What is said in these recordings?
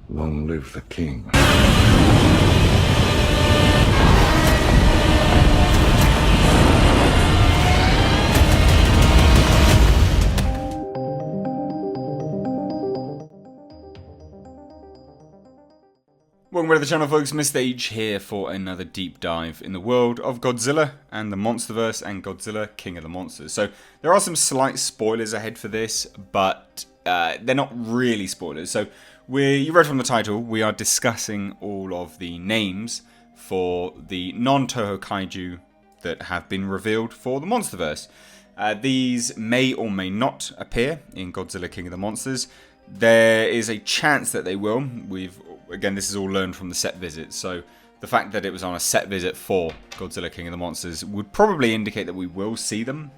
Long live the king. Welcome back to the channel, folks. Mr. H here for another deep dive in the world of Godzilla and the Monsterverse and Godzilla King of the Monsters. So there are some slight spoilers ahead for this, but they're not really spoilers. So you read from the title, we are discussing all of the names for the non-Toho Kaiju that have been revealed for the Monsterverse. These may or may not appear in Godzilla King of the Monsters. There is a chance that they will. Again, this is all learned from the set visit, so the fact that it was on a set visit for Godzilla King of the Monsters would probably indicate that we will see them.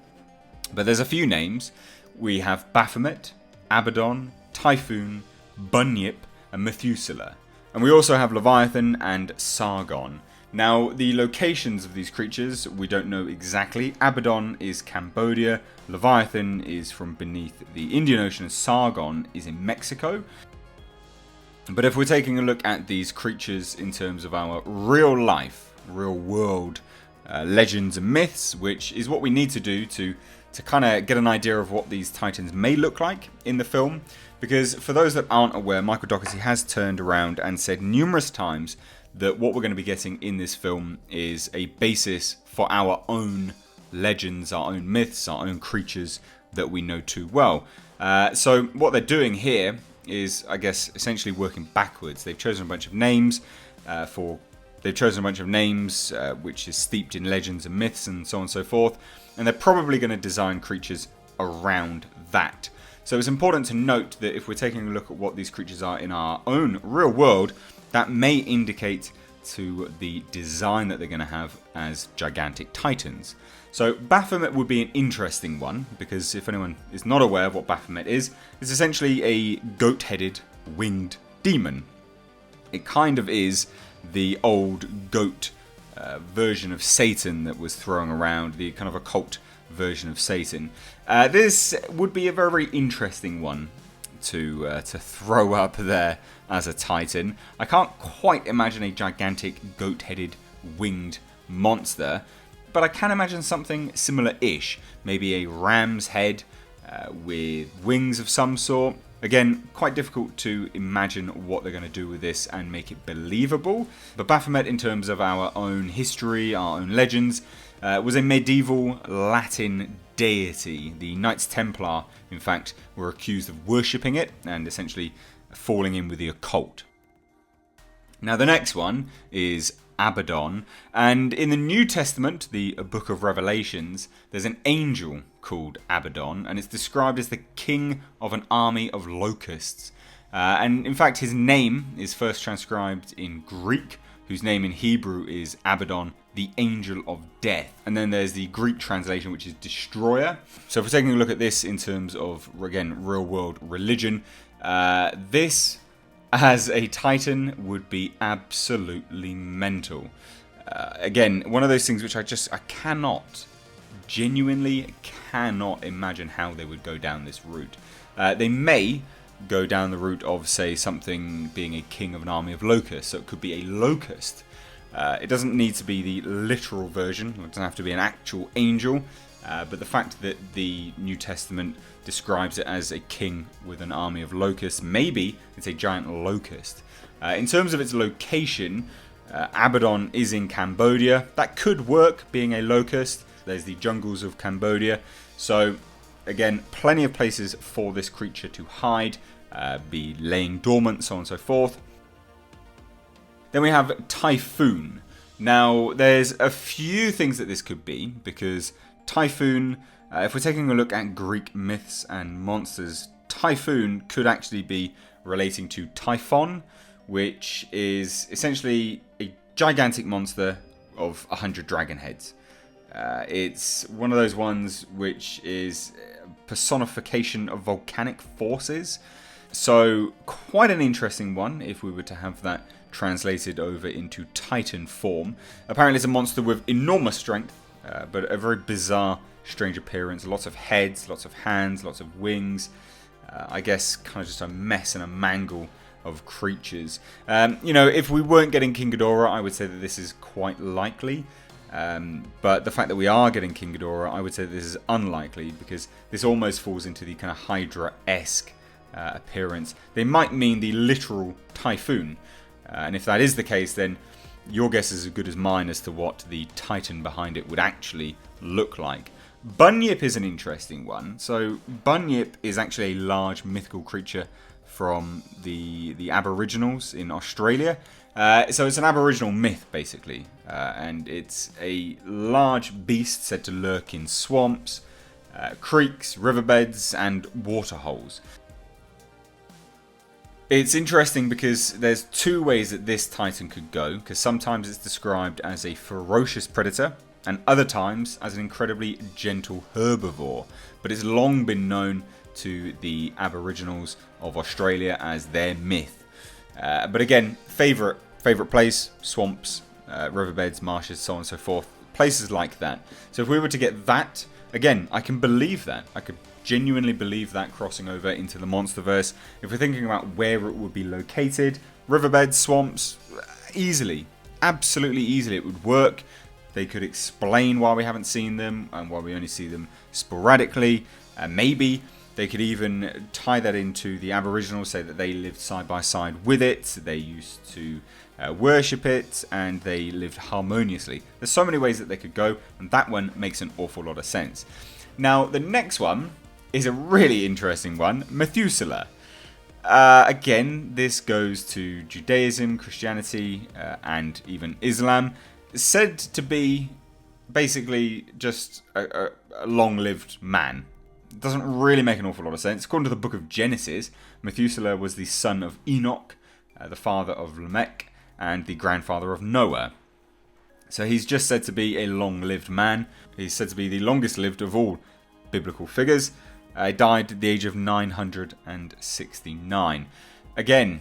But there's a few names. We have Baphomet, Abaddon, Typhoon, Bunyip, and Methuselah. And we also have Leviathan and Sargon. Now, the locations of these creatures, we don't know exactly. Abaddon is Cambodia, Leviathan is from beneath the Indian Ocean, and Sargon is in Mexico. But if we're taking a look at these creatures in terms of our real life, real world legends and myths, which is what we need to do to kind of get an idea of what these titans may look like in the film. Because for those that aren't aware, Michael Dougherty has turned around and said numerous times that what we're going to be getting in this film is a basis for our own legends, our own myths, our own creatures that we know too well. So what they're doing here is, I guess, essentially working backwards. They've chosen a bunch of names which is steeped in legends and myths and so on and so forth, and they're probably going to design creatures around that. So it's important to note that if we're taking a look at what these creatures are in our own real world, that may indicate to the design that they're going to have as gigantic titans. So Baphomet would be an interesting one, because if anyone is not aware of what Baphomet is, it's essentially a goat-headed winged demon. It kind of is the old goat version of Satan that was thrown around, the kind of occult version of Satan. This would be a very interesting one to throw up there as a titan. I can't quite imagine a gigantic goat-headed winged monster, but I can imagine something similar-ish. Maybe a ram's head with wings of some sort. Again, quite difficult to imagine what they're going to do with this and make it believable. But Baphomet, in terms of our own history, our own legends, was a medieval Latin deity. The Knights Templar, in fact, were accused of worshipping it and essentially falling in with the occult. Now, the next one is Abaddon, and in the New Testament, the Book of Revelations, there's an angel called Abaddon, and it's described as the king of an army of locusts. And in fact, his name is first transcribed in Greek, whose name in Hebrew is Abaddon, the angel of death. And then there's the Greek translation, which is destroyer. So if we're taking a look at this in terms of, again, real world religion, this as a titan would be absolutely mental. Again, one of those things which I genuinely cannot imagine how they would go down this route. They may go down the route of, say, something being a king of an army of locusts, so it could be a locust. It doesn't need to be the literal version, it doesn't have to be an actual angel, but the fact that the New Testament describes it as a king with an army of locusts, maybe it's a giant locust. In terms of its location, Abaddon is in Cambodia. That could work, being a locust. There's the jungles of Cambodia. So, again, plenty of places for this creature to hide, be laying dormant, so on and so forth. Then we have Typhoon. Now, there's a few things that this could be, because Typhoon, if we're taking a look at Greek myths and monsters, Typhoon could actually be relating to Typhon, which is essentially a gigantic monster of 100 dragon heads. It's one of those ones which is personification of volcanic forces. So quite an interesting one if we were to have that translated over into Titan form. Apparently it's a monster with enormous strength, but a very bizarre, strange appearance. Lots of heads, lots of hands, lots of wings. I guess kind of just a mess and a mangle of creatures. You know, if we weren't getting King Ghidorah, I would say that this is quite likely. But the fact that we are getting King Ghidorah, I would say that this is unlikely, because this almost falls into the kind of Hydra-esque appearance. They might mean the literal Typhoon. And if that is the case, then your guess is as good as mine as to what the Titan behind it would actually look like. Bunyip is an interesting one. So Bunyip is actually a large mythical creature from the Aboriginals in Australia. So it's an Aboriginal myth, basically. And it's a large beast said to lurk in swamps, creeks, riverbeds, and waterholes. It's interesting because there's two ways that this Titan could go, because sometimes it's described as a ferocious predator, and other times as an incredibly gentle herbivore. But it's long been known to the Aboriginals of Australia as their myth. But again, favourite place, swamps, riverbeds, marshes, so on and so forth, places like that. So if we were to get that, again, I can believe that. I could genuinely believe that crossing over into the Monsterverse. If we're thinking about where it would be located, riverbeds, swamps, easily, absolutely easily it would work. They could explain why we haven't seen them and why we only see them sporadically. Maybe they could even tie that into the Aboriginals, say that they lived side by side with it, they used to worship it, and they lived harmoniously. There's so many ways that they could go, and that one makes an awful lot of sense. Now, the next one is a really interesting one, Methuselah. Again, this goes to Judaism, Christianity, and even Islam. It's said to be basically just a long-lived man. It doesn't really make an awful lot of sense. According to the book of Genesis, Methuselah was the son of Enoch, the father of Lamech, and the grandfather of Noah. So he's just said to be a long-lived man. He's said to be the longest-lived of all biblical figures. He died at the age of 969. Again,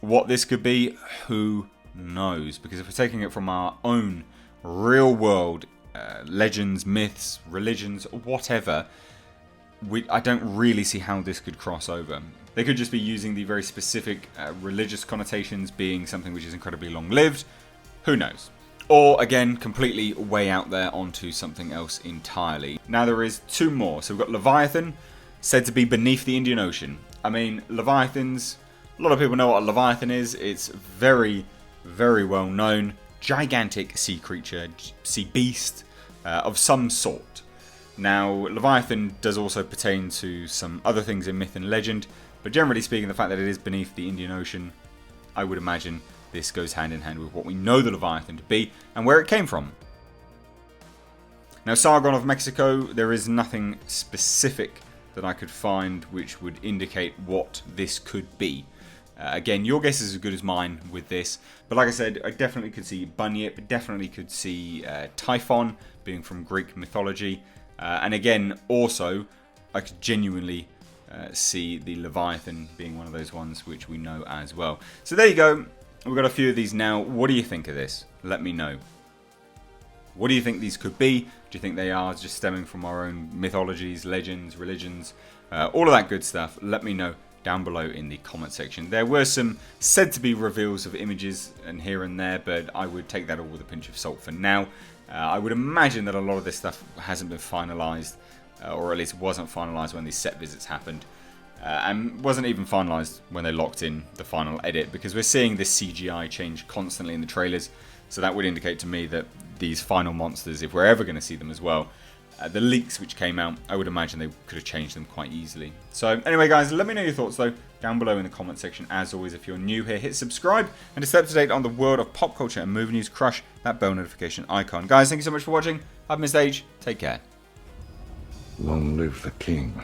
what this could be, who knows? Because if we're taking it from our own real-world legends, myths, religions, whatever, I don't really see how this could cross over. They could just be using the very specific religious connotations, being something which is incredibly long-lived. Who knows? Or, again, completely way out there onto something else entirely. Now there is two more. So we've got Leviathan, said to be beneath the Indian Ocean. I mean, Leviathans, a lot of people know what a Leviathan is. It's very, very well known. Gigantic sea creature, sea beast of some sort. Now, Leviathan does also pertain to some other things in myth and legend. But generally speaking, the fact that it is beneath the Indian Ocean, I would imagine this goes hand in hand with what we know the Leviathan to be and where it came from. Now, Sargon of Mexico, there is nothing specific that I could find which would indicate what this could be. Again, your guess is as good as mine with this. But like I said, I definitely could see Bunyip, definitely could see Typhon being from Greek mythology. And again, also, I could genuinely see the Leviathan being one of those ones which we know as well. So there you go. We've got a few of these now. What do you think of this? Let me know. What do you think these could be? Do you think they are just stemming from our own mythologies, legends, religions, all of that good stuff? Let me know down below in the comment section. There were some said to be reveals of images and here and there, but I would take that all with a pinch of salt for now. I would imagine that a lot of this stuff hasn't been finalised, or at least wasn't finalised when these set visits happened. And wasn't even finalised when they locked in the final edit, because we're seeing this CGI change constantly in the trailers, so that would indicate to me that these final monsters, if we're ever going to see them as well, the leaks which came out, I would imagine they could have changed them quite easily. So anyway guys, let me know your thoughts though down below in the comment section. As always, if you're new here, hit subscribe, and to stay up to date on the world of pop culture and movie news, crush that bell notification icon. Guys, thank you so much for watching. I've been Stage. Take care. Long live the king.